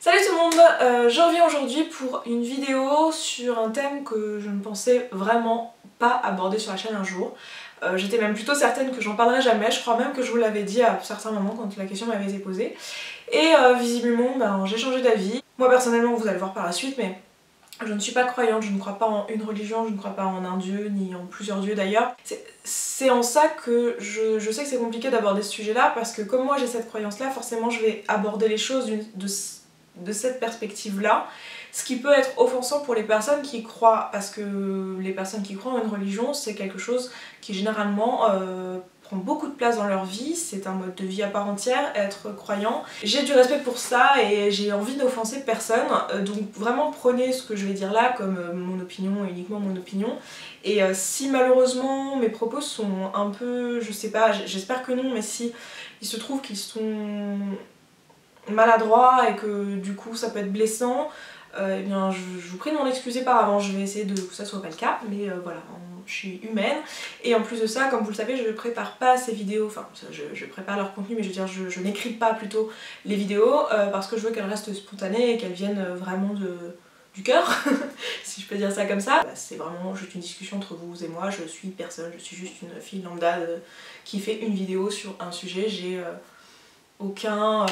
Salut tout le monde, je reviens aujourd'hui pour une vidéo sur un thème que je ne pensais vraiment pas aborder sur la chaîne un jour. J'étais même plutôt certaine que j'en parlerais jamais, je crois même que je vous l'avais dit à certains moments quand la question m'avait été posée. Et visiblement j'ai changé d'avis. Moi personnellement, vous allez voir par la suite, mais je ne suis pas croyante, je ne crois pas en une religion, je ne crois pas en un dieu, ni en plusieurs dieux d'ailleurs. C'est en ça que je sais que c'est compliqué d'aborder ce sujet-là, parce que comme moi j'ai cette croyance-là, forcément je vais aborder les choses de cette perspective-là, ce qui peut être offensant pour les personnes qui croient, parce que les personnes qui croient en une religion, c'est quelque chose qui généralement prend beaucoup de place dans leur vie, c'est un mode de vie à part entière, être croyant. J'ai du respect pour ça et j'ai envie d'offenser personne, donc vraiment prenez ce que je vais dire là comme mon opinion, uniquement mon opinion. Et si malheureusement mes propos sont un peu, je sais pas, j'espère que non, mais si il se trouve qu'ils sont maladroit et que du coup ça peut être blessant, eh bien je vous prie de m'en excuser par avance, je vais essayer de que ça soit pas le cas, mais voilà, je suis humaine. Et en plus de ça, comme vous le savez, je prépare pas ces vidéos, enfin je prépare leur contenu, mais je veux dire je n'écris pas plutôt les vidéos parce que je veux qu'elles restent spontanées et qu'elles viennent vraiment du cœur, si je peux dire ça comme ça. C'est vraiment juste une discussion entre vous et moi, je suis personne, je suis juste une fille lambda qui fait une vidéo sur un sujet, j'ai aucun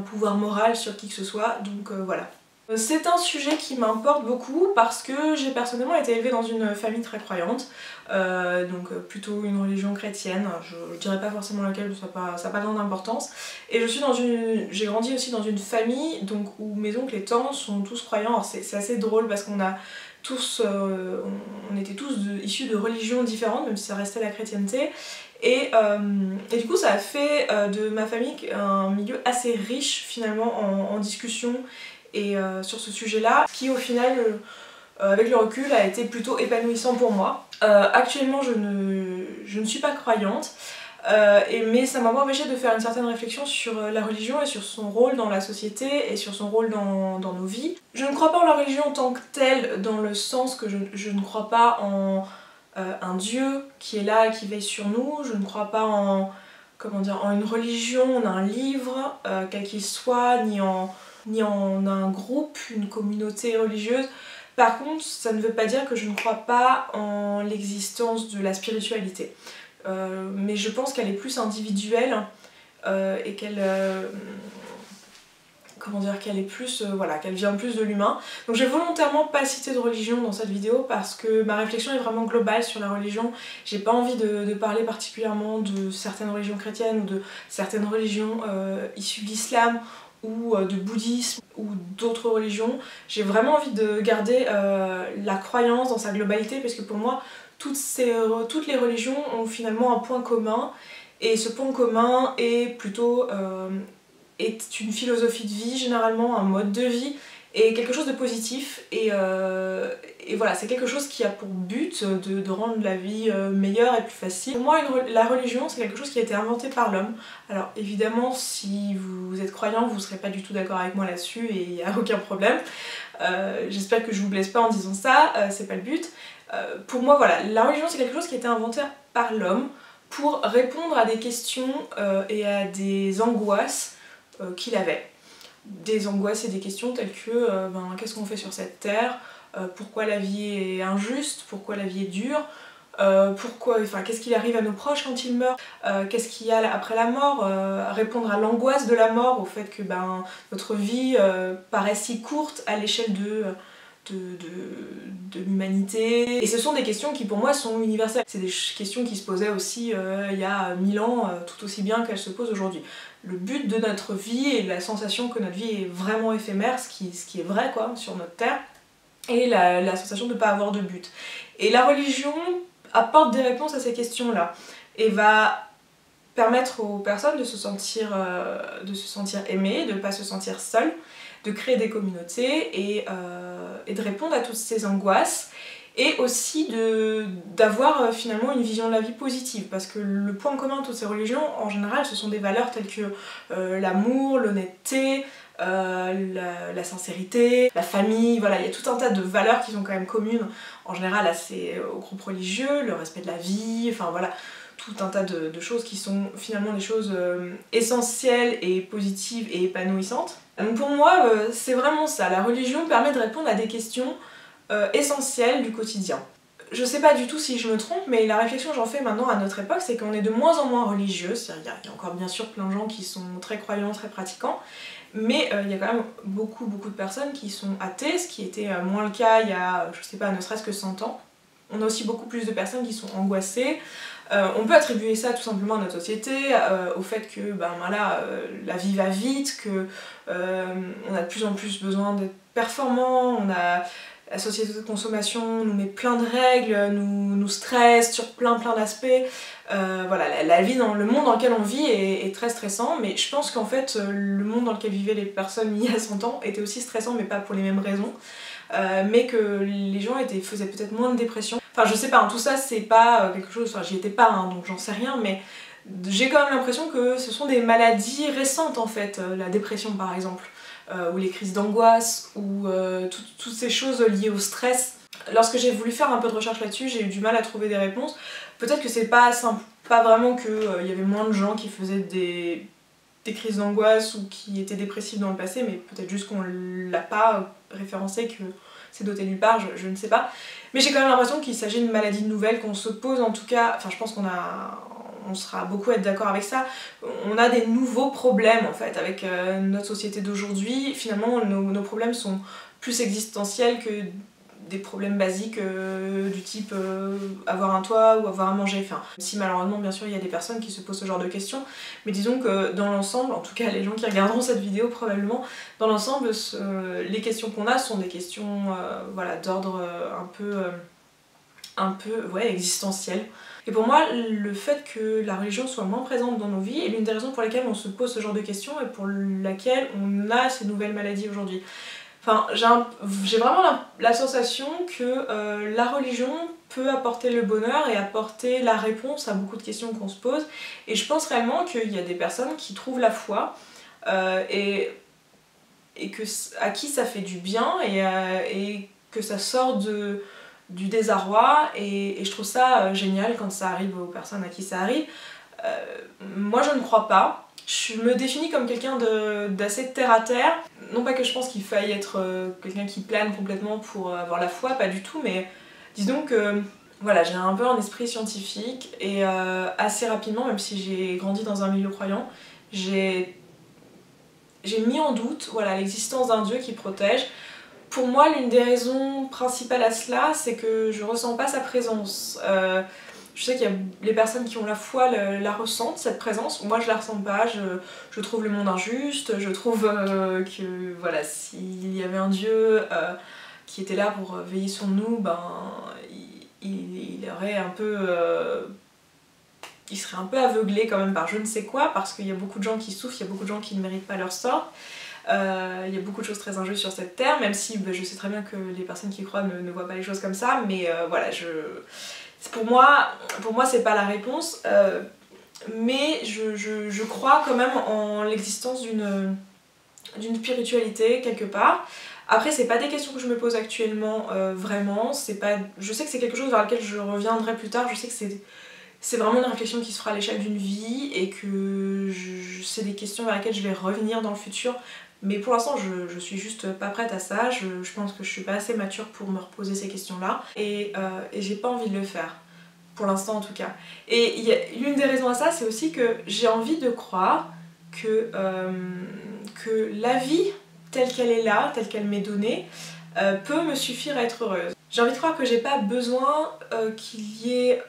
pouvoir moral sur qui que ce soit, donc voilà. C'est un sujet qui m'importe beaucoup parce que j'ai personnellement été élevée dans une famille très croyante, donc plutôt une religion chrétienne, je dirais pas forcément laquelle, ça n'a pas grande importance, et j'ai grandi aussi dans une famille donc, où mes oncles et tantes sont tous croyants. Alors c'est assez drôle parce qu'on a tous, on était tous issus de religions différentes, même si ça restait la chrétienté. Et du coup ça a fait de ma famille un milieu assez riche finalement en discussion et sur ce sujet-là, qui au final, avec le recul, a été plutôt épanouissant pour moi. Actuellement je ne suis pas croyante, mais ça m'a pas empêché de faire une certaine réflexion sur la religion et sur son rôle dans la société et sur son rôle dans nos vies. Je ne crois pas en la religion en tant que telle, dans le sens que je ne crois pas en un dieu qui est là et qui veille sur nous, je ne crois pas en, comment dire, en une religion, en un livre, quel qu'il soit, ni en un groupe, une communauté religieuse. Par contre, ça ne veut pas dire que je ne crois pas en l'existence de la spiritualité. Mais je pense qu'elle est plus individuelle et qu'elle qu'elle est plus, voilà, qu'elle vient plus de l'humain. Donc j'ai volontairement pas cité de religion dans cette vidéo parce que ma réflexion est vraiment globale sur la religion. J'ai pas envie de parler particulièrement de certaines religions chrétiennes ou de certaines religions issues de l'islam ou de bouddhisme ou d'autres religions. J'ai vraiment envie de garder la croyance dans sa globalité, parce que pour moi toutes les religions ont finalement un point commun, et ce point commun est plutôt est une philosophie de vie, généralement un mode de vie, et quelque chose de positif, et voilà, c'est quelque chose qui a pour but de rendre la vie meilleure et plus facile. Pour moi, la religion, c'est quelque chose qui a été inventé par l'homme. Alors évidemment, si vous êtes croyant, vous serez pas du tout d'accord avec moi là-dessus, et il n'y a aucun problème. J'espère que je vous blesse pas en disant ça, c'est pas le but. Pour moi, voilà, la religion, c'est quelque chose qui a été inventé par l'homme pour répondre à des questions et à des angoisses qu'il avait. Des angoisses et des questions telles que qu'est-ce qu'on fait sur cette terre, pourquoi la vie est injuste, pourquoi la vie est dure, qu'est-ce qui arrive à nos proches quand ils meurent, qu'est-ce qu'il y a après la mort, répondre à l'angoisse de la mort, au fait que notre vie paraît si courte à l'échelle de l'humanité. Et ce sont des questions qui pour moi sont universelles. C'est des questions qui se posaient aussi il y a 1000 ans, tout aussi bien qu'elles se posent aujourd'hui. Le but de notre vie et la sensation que notre vie est vraiment éphémère, ce qui est vrai quoi, sur notre terre, et la sensation de ne pas avoir de but. Et la religion apporte des réponses à ces questions-là, et va permettre aux personnes de se sentir aimées, de ne pas se sentir seules, de créer des communautés et de répondre à toutes ces angoisses, et aussi d'avoir finalement une vision de la vie positive, parce que le point commun de toutes ces religions, en général, ce sont des valeurs telles que l'amour, l'honnêteté, la sincérité, la famille, voilà, il y a tout un tas de valeurs qui sont quand même communes en général aux groupes religieux, le respect de la vie, enfin voilà, tout un tas de choses qui sont finalement des choses essentielles et positives et épanouissantes. Donc pour moi, c'est vraiment ça. La religion permet de répondre à des questions essentielles du quotidien. Je sais pas du tout si je me trompe, mais la réflexion que j'en fais maintenant à notre époque, c'est qu'on est de moins en moins religieux. Il y a encore bien sûr plein de gens qui sont très croyants, très pratiquants, mais il y a quand même beaucoup de personnes qui sont athées, ce qui était moins le cas il y a, je sais pas, ne serait-ce que 100 ans. On a aussi beaucoup plus de personnes qui sont angoissées. On peut attribuer ça tout simplement à notre société, au fait que voilà, la vie va vite, que on a de plus en plus besoin d'être performant, la société de consommation nous met plein de règles, nous stresse sur plein d'aspects. Voilà, la vie le monde dans lequel on vit est très stressant, mais je pense qu'en fait le monde dans lequel vivaient les personnes il y a 100 ans était aussi stressant, mais pas pour les mêmes raisons. Mais que les gens faisaient peut-être moins de dépression. Enfin je sais pas, hein, tout ça c'est pas quelque chose, enfin j'y étais pas hein, donc j'en sais rien, mais j'ai quand même l'impression que ce sont des maladies récentes en fait, la dépression par exemple, ou les crises d'angoisse, ou toutes ces choses liées au stress. Lorsque j'ai voulu faire un peu de recherche là-dessus, j'ai eu du mal à trouver des réponses. Peut-être que c'est pas vraiment qu'il y avait moins de gens qui faisaient des crises d'angoisse ou qui étaient dépressifs dans le passé, mais peut-être juste qu'on l'a pas référencé, que c'est doté nulle part, je ne sais pas. Mais j'ai quand même l'impression qu'il s'agit d'une maladie nouvelle, qu'on se pose en tout cas, enfin je pense on sera beaucoup être d'accord avec ça, on a des nouveaux problèmes en fait avec notre société d'aujourd'hui. Finalement nos problèmes sont plus existentiels que des problèmes basiques du type avoir un toit ou avoir à manger. Enfin, si malheureusement bien sûr il y a des personnes qui se posent ce genre de questions, mais disons que dans l'ensemble, en tout cas les gens qui regarderont cette vidéo probablement, dans l'ensemble les questions qu'on a sont des questions voilà, d'ordre un peu ouais, existentiel. Et pour moi, le fait que la religion soit moins présente dans nos vies est l'une des raisons pour lesquelles on se pose ce genre de questions et pour laquelle on a ces nouvelles maladies aujourd'hui. Enfin, j'ai vraiment la sensation que la religion peut apporter le bonheur et apporter la réponse à beaucoup de questions qu'on se pose. Et je pense réellement qu'il y a des personnes qui trouvent la foi et à qui ça fait du bien et que ça sort du désarroi. Et je trouve ça génial quand ça arrive aux personnes à qui ça arrive. Moi je ne crois pas. Je me définis comme quelqu'un d'assez terre à terre. Non pas que je pense qu'il faille être quelqu'un qui plane complètement pour avoir la foi, pas du tout, mais disons que voilà, j'ai un peu un esprit scientifique et assez rapidement, même si j'ai grandi dans un milieu croyant, j'ai mis en doute voilà, l'existence d'un Dieu qui protège. Pour moi, l'une des raisons principales à cela, c'est que je ressens pas sa présence. Je sais qu'il y a les personnes qui ont la foi la ressentent, cette présence. Moi je la ressens pas, je trouve le monde injuste, je trouve que voilà, s'il y avait un Dieu qui était là pour veiller sur nous, ben il aurait un peu... il serait un peu aveuglé quand même par je ne sais quoi, parce qu'il y a beaucoup de gens qui souffrent, il y a beaucoup de gens qui ne méritent pas leur sort. Il y a beaucoup de choses très injustes sur cette terre, même si je sais très bien que les personnes qui croient ne voient pas les choses comme ça, mais voilà, pour moi c'est pas la réponse, mais je crois quand même en l'existence d'une spiritualité quelque part. Après c'est pas des questions que je me pose actuellement vraiment, je sais que c'est quelque chose vers lequel je reviendrai plus tard, je sais que c'est vraiment une réflexion qui se fera à l'échelle d'une vie et que c'est des questions vers lesquelles je vais revenir dans le futur. Mais pour l'instant, je suis juste pas prête à ça, je pense que je suis pas assez mature pour me reposer ces questions-là et j'ai pas envie de le faire, pour l'instant en tout cas. Et l'une des raisons à ça, c'est aussi que j'ai envie de croire que la vie, telle qu'elle est là, telle qu'elle m'est donnée, peut me suffire à être heureuse. J'ai envie de croire que j'ai pas besoin qu'il y ait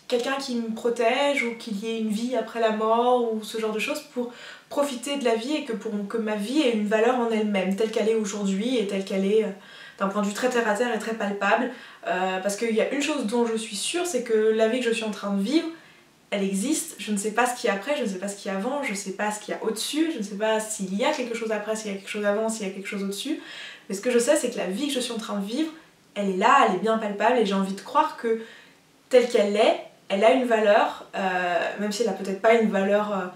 quelqu'un qui me protège ou qu'il y ait une vie après la mort ou ce genre de choses pour profiter de la vie et que ma vie ait une valeur en elle-même, telle qu'elle est aujourd'hui et telle qu'elle est d'un point de vue très terre à terre et très palpable. Parce qu'il y a une chose dont je suis sûre, c'est que la vie que je suis en train de vivre, elle existe. Je ne sais pas ce qu'il y a après, je ne sais pas ce qu'il y a avant, je ne sais pas ce qu'il y a au-dessus, je ne sais pas s'il y a quelque chose après, s'il y a quelque chose avant, s'il y a quelque chose au-dessus. Mais ce que je sais, c'est que la vie que je suis en train de vivre, elle est là, elle est bien palpable et j'ai envie de croire que telle qu'elle est, elle a une valeur, même si elle n'a peut-être pas une valeur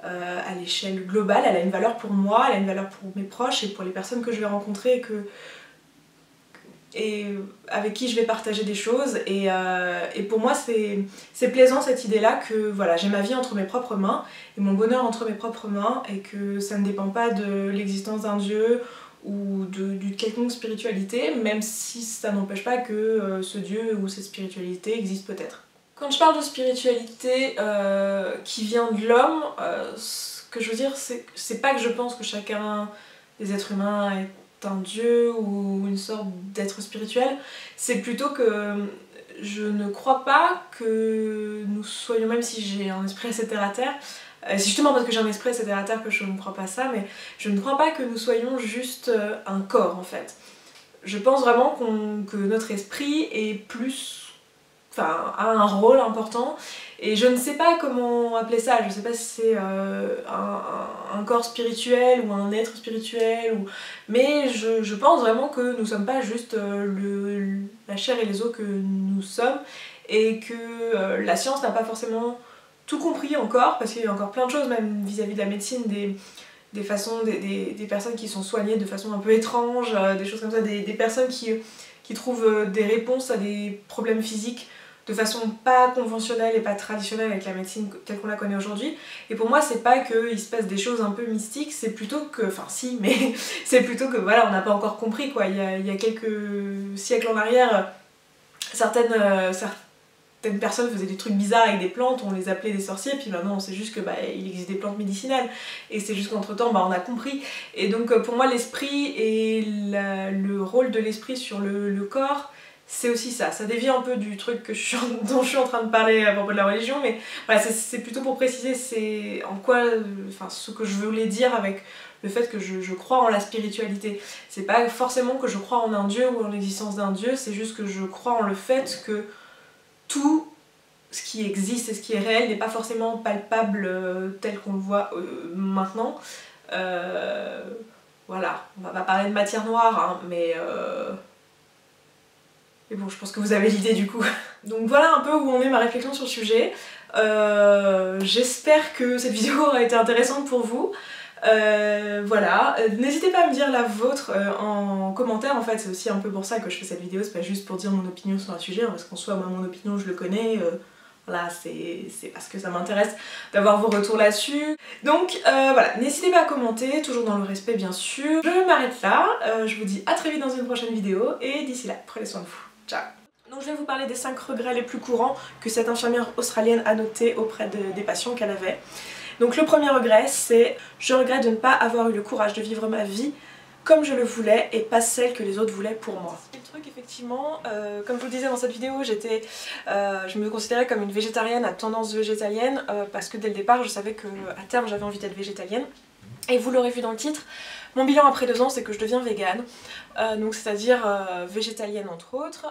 à l'échelle globale, elle a une valeur pour moi, elle a une valeur pour mes proches et pour les personnes que je vais rencontrer et et avec qui je vais partager des choses et pour moi c'est plaisant cette idée-là que voilà, j'ai ma vie entre mes propres mains et mon bonheur entre mes propres mains et que ça ne dépend pas de l'existence d'un dieu ou d'une quelconque spiritualité, même si ça n'empêche pas que ce dieu ou cette spiritualité existe peut-être. Quand je parle de spiritualité qui vient de l'homme, ce que je veux dire c'est pas que je pense que chacun des êtres humains est un dieu ou une sorte d'être spirituel, c'est plutôt que je ne crois pas que nous soyons, même si j'ai un esprit assez terre à terre, c'est justement parce que j'ai un esprit assez terre à terre que je ne crois pas ça, mais je ne crois pas que nous soyons juste un corps en fait. Je pense vraiment que notre esprit est plus, enfin, a un rôle important et je ne sais pas comment appeler ça, je ne sais pas si c'est un corps spirituel ou un être spirituel, mais je pense vraiment que nous sommes pas juste la chair et les os que nous sommes et que la science n'a pas forcément tout compris encore, parce qu'il y a encore plein de choses même vis-à-vis de la médecine, des façons, des personnes qui sont soignées de façon un peu étrange, des choses comme ça, des personnes qui trouvent des réponses à des problèmes physiques de façon pas conventionnelle et pas traditionnelle avec la médecine telle qu'on la connaît aujourd'hui. Et pour moi c'est pas qu'il se passe des choses un peu mystiques, c'est plutôt que, enfin si, mais c'est plutôt que voilà, on n'a pas encore compris quoi. Il y a quelques siècles en arrière, certaines personnes faisaient des trucs bizarres avec des plantes, on les appelait des sorciers, puis maintenant on sait juste que il existe des plantes médicinales, et c'est juste qu'entre temps on a compris. Et donc pour moi l'esprit et le rôle de l'esprit sur le corps, c'est aussi ça dévie un peu du truc dont je suis en train de parler à propos de la religion, mais voilà, c'est plutôt pour préciser c'est en quoi, enfin ce que je voulais dire avec le fait que je crois en la spiritualité. C'est pas forcément que je crois en un dieu ou en l'existence d'un dieu, c'est juste que je crois en le fait que tout ce qui existe et ce qui est réel n'est pas forcément palpable tel qu'on le voit maintenant. Voilà, on va pas parler de matière noire, hein, mais bon, je pense que vous avez l'idée du coup. Donc voilà un peu où en est ma réflexion sur le sujet. J'espère que cette vidéo aura été intéressante pour vous. Voilà, n'hésitez pas à me dire la vôtre en commentaire, en fait c'est aussi un peu pour ça que je fais cette vidéo, c'est pas juste pour dire mon opinion sur un sujet, hein, parce qu'en soi moi mon opinion je le connais, voilà, c'est parce que ça m'intéresse d'avoir vos retours là-dessus. Donc voilà, n'hésitez pas à commenter, toujours dans le respect bien sûr. Je m'arrête là, je vous dis à très vite dans une prochaine vidéo, et d'ici là, prenez soin de vous. Ciao. Donc je vais vous parler des 5 regrets les plus courants que cette infirmière australienne a notés auprès des patients qu'elle avait. Donc le premier regret, c'est « Je regrette de ne pas avoir eu le courage de vivre ma vie comme je le voulais et pas celle que les autres voulaient pour moi. » Le truc effectivement, comme je vous le disais dans cette vidéo, je me considérais comme une végétarienne à tendance végétalienne parce que dès le départ je savais qu'à terme j'avais envie d'être végétalienne. Et vous l'aurez vu dans le titre, mon bilan après 2 ans c'est que je deviens végane, donc c'est-à-dire végétalienne entre autres.